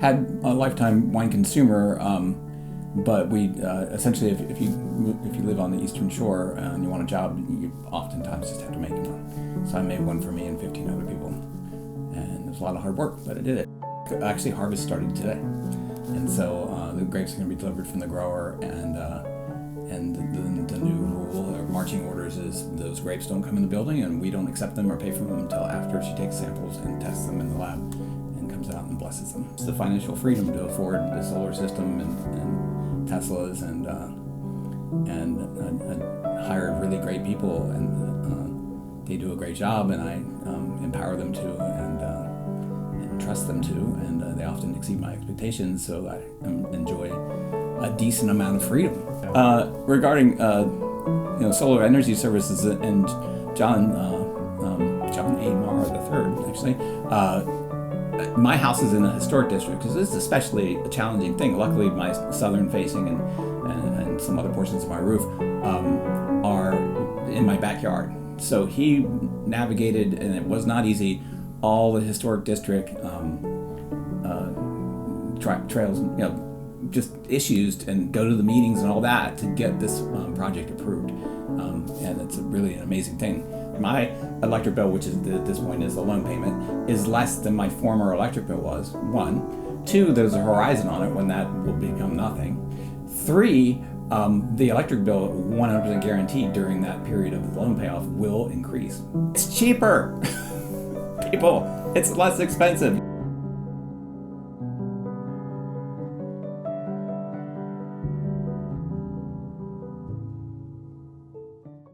had a lifetime wine consumer, but we essentially, if you live on the Eastern Shore and you want a job, you oftentimes just have to make one. So I made one for me and 15 other people, and it was a lot of hard work, but I did it. Actually, harvest started today, and so the grapes are going to be delivered from the grower, and the new rule or marching orders is those grapes don't come in the building, and we don't accept them or pay for them until after she takes samples and tests them in the lab and comes out and blesses them. It's the financial freedom to afford the solar system and Teslas and hired really great people, and they do a great job, and I empower them to and trust them to, and they often exceed my expectations, so I enjoy a decent amount of freedom. Regarding solar energy services, and John A. Marr III, actually, my house is in a historic district, because this is especially a challenging thing. Luckily, my southern facing and some other portions of my roof are in my backyard. So he navigated, and it was not easy, all the historic district trails, just issues, and go to the meetings and all that to get this project approved. And it's really an amazing thing. My electric bill, which is at this point is the loan payment, is less than my former electric bill was. 1. 2, there's a horizon on it when that will become nothing. 3, the electric bill, 100% guaranteed during that period of the loan payoff, will increase. It's cheaper. People, it's less expensive.